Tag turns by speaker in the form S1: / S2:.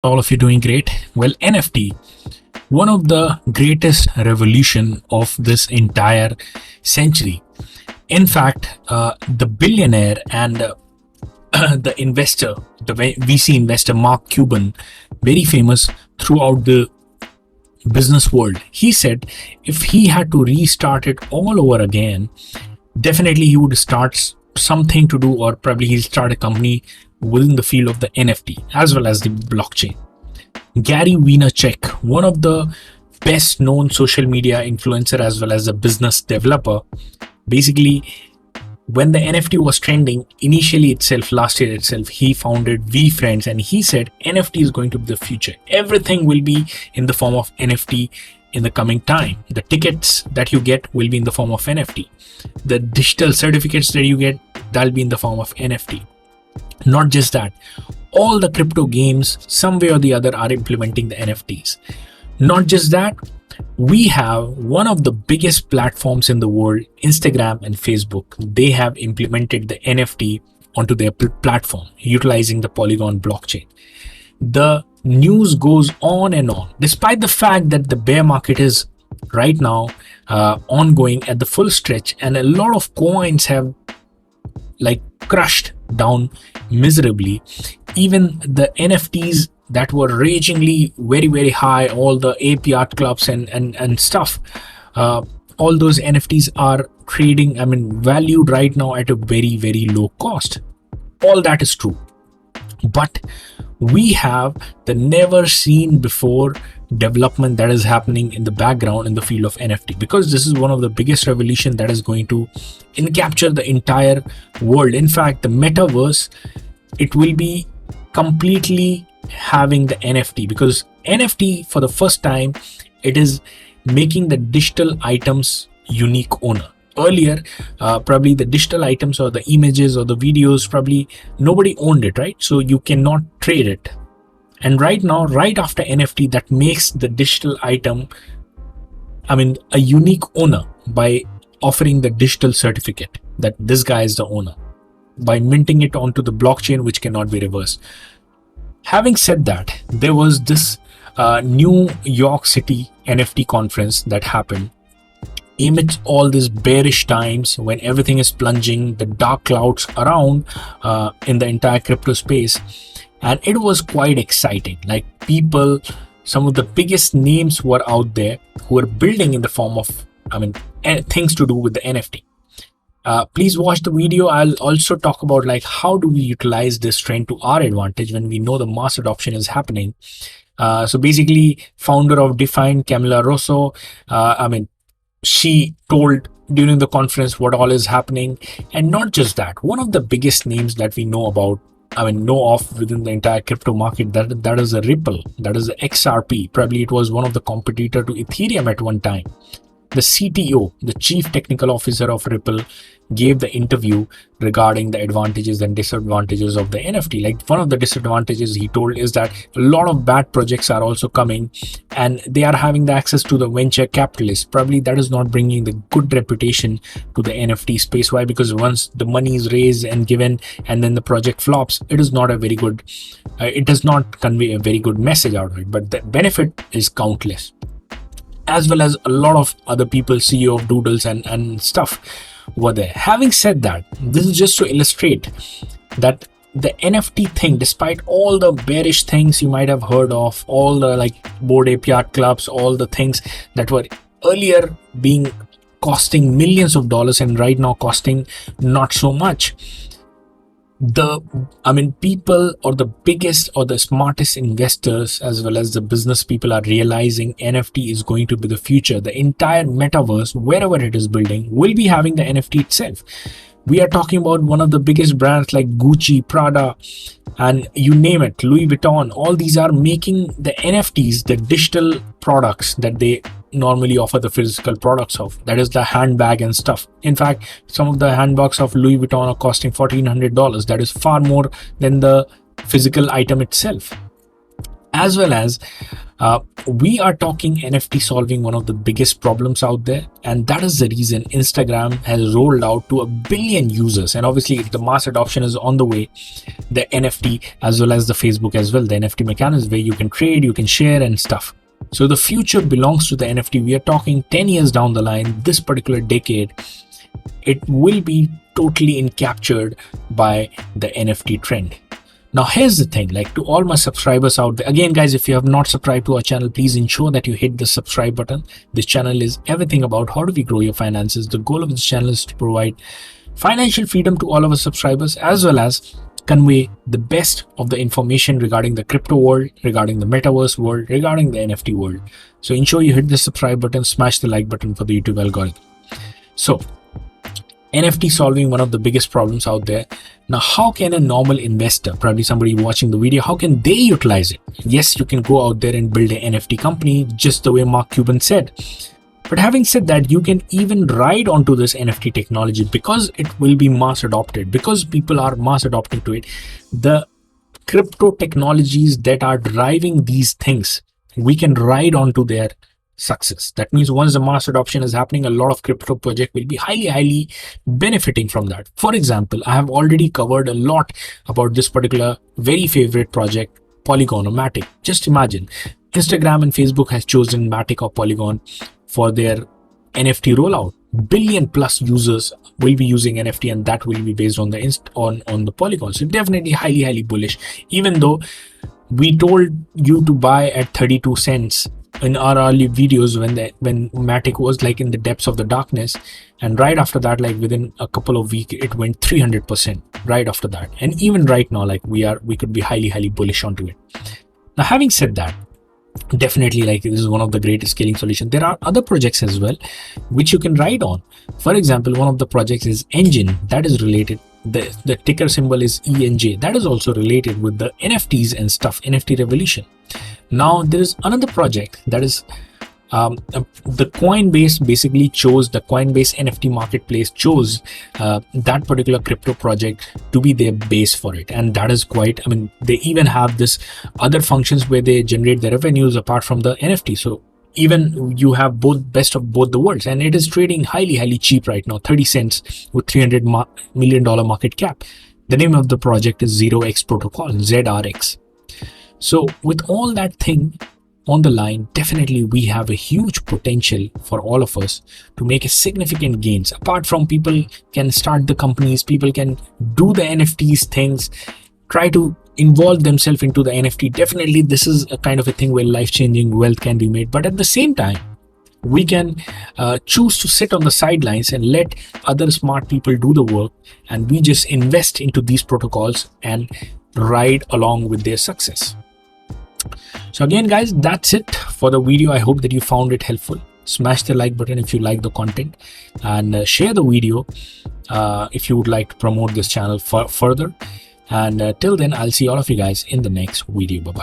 S1: All of you doing great? Well, NFT, one of the greatest revolution of this entire century. In fact, the billionaire and the investor, the VC investor Mark Cuban, very famous throughout the business world. He said if he had to restart it all over again, definitely he would start something to do, or probably he'll start a company within the field of the NFT as well as the blockchain. Gary Vaynerchuk, one of the best known social media influencer as well as a business developer, basically when the NFT was trending initially itself, last year itself, he founded VFriends and he said NFT is going to be the future. Everything will be in the form of NFT in the coming time. The tickets that you get will be in the form of NFT. The digital certificates that you get, that'll be in the form of NFT. Not just that, all the crypto games, some way or the other, are implementing the NFTs. Not just that, we have one of the biggest platforms in the world, Instagram and Facebook. They have implemented the NFT onto their platform utilizing the Polygon blockchain. The news goes on and on, despite the fact that the bear market is right now ongoing at the full stretch, and a lot of coins have crushed down miserably. Even the NFTs that were ragingly very high, all the AP art clubs and stuff, all those NFTs are trading, valued right now at a very low cost. All that is true, but we have the never seen before development that is happening in the background in the field of NFT, because this is one of the biggest revolution that is going to capture the entire world. In fact, the metaverse, it will be completely having the NFT, because NFT for the first time, it is making the digital items unique owner. Earlier, probably the digital items or the images or the videos, probably nobody owned it, right? So you cannot trade it. And right now, right after NFT, that makes the digital item, a unique owner by offering the digital certificate that this guy is the owner, by minting it onto the blockchain, which cannot be reversed. Having said that, there was this New York City NFT conference that happened amidst all these bearish times when everything is plunging, the dark clouds around in the entire crypto space. And it was quite exciting. Like people, some of the biggest names were out there who were building in the form of, things to do with the NFT. Please watch the video. I'll also talk about how do we utilize this trend to our advantage when we know the mass adoption is happening. So basically, founder of Define, Camila Rosso, she told during the conference what all is happening. And not just that, one of the biggest names that we know about, know of within the entire crypto market, that is a Ripple, that is the XRP. Probably it was one of the competitor to Ethereum at one time. The CTO, the Chief Technical Officer of Ripple, gave the interview regarding the advantages and disadvantages of the NFT. Like one of the disadvantages he told is that a lot of bad projects are also coming and they are having the access to the venture capitalists. Probably that is not bringing the good reputation to the NFT space. Why? Because once the money is raised and given and then the project flops, it is not a very good, it does not convey a very good message out of it, but the benefit is countless. As well as a lot of other people, CEO of Doodles and stuff were there. Having said that, this is just to illustrate that the NFT thing, despite all the bearish things you might have heard of, all the board APR clubs, all the things that were earlier being costing millions of dollars and right now costing not so much. People or the biggest or the smartest investors as well as the business people are realizing NFT is going to be the future. The entire metaverse, wherever it is building, will be having the NFT itself. We are talking about one of the biggest brands like Gucci, Prada, and you name it, Louis Vuitton. All these are making the NFTs, the digital products that they normally offer the physical products of, that is the handbag and stuff. In fact, some of the handbags of Louis Vuitton are costing $1,400. That is far more than the physical item itself. As well as We are talking NFT solving one of the biggest problems out there, and that is the reason Instagram has rolled out to 1 billion users. And obviously, the mass adoption is on the way. The NFT as well as the Facebook as well, the NFT mechanism where you can trade, you can share and stuff. So the future belongs to the NFT. We are talking 10 years down the line, this particular decade, it will be totally encaptured by the NFT trend. Now, here's the thing, like to all my subscribers out there, again, guys, if you have not subscribed to our channel, please ensure that you hit the subscribe button. This channel is everything about how do we grow your finances. The goal of this channel is to provide financial freedom to all of our subscribers, as well as convey the best of the information regarding the crypto world, regarding the metaverse world, regarding the NFT world. So ensure you hit the subscribe button, smash the like button for the YouTube algorithm. So NFT solving one of the biggest problems out there. Now, how can a normal investor, probably somebody watching the video, how can they utilize it? Yes, you can go out there and build an NFT company, just the way Mark Cuban said. But having said that, you can even ride onto this NFT technology because it will be mass adopted, because people are mass adopting to it. The crypto technologies that are driving these things, we can ride onto their success. That means once the mass adoption is happening, a lot of crypto project will be highly benefiting from that. For example, I have already covered a lot about this particular very favorite project, Polygon or Matic. Just imagine, Instagram and Facebook has chosen Matic or Polygon for their NFT rollout. Billion plus users will be using NFT, and that will be based on the on the Polygon. So definitely highly bullish. Even though we told you to buy at 32 cents in our early videos when Matic was like in the depths of the darkness, and right after that, like within a couple of weeks, it went 300% right after that. And even right now, like we could be highly bullish onto it. Now, having said that, definitely like this is one of the greatest scaling solutions. There are other projects as well which you can ride on. For example, one of the projects is Engine, that is related. The ticker symbol is ENJ, that is also related with the NFTs and stuff, NFT revolution. Now there is another project that is the Coinbase basically chose, the Coinbase NFT marketplace chose that particular crypto project to be their base for it. And that is quite, I mean, they even have this other functions where they generate their revenues apart from the NFT. So even you have both, best of both the worlds, and it is trading highly cheap right now, 30 cents with $300 million market cap. The name of the project is 0x Protocol, ZRX. So with all that thing on the line, definitely we have a huge potential for all of us to make a significant gains. Apart from people can start the companies, people can do the NFTs things, try to involve themselves into the NFT. Definitely this is a kind of a thing where life-changing wealth can be made. But at the same time, we can choose to sit on the sidelines and let other smart people do the work, and we just invest into these protocols and ride along with their success. So again, guys, that's it for the video. I hope that you found it helpful. Smash the like button if you like the content, and share the video if you would like to promote this channel further. And till then, I'll see all of you guys in the next video. Bye bye.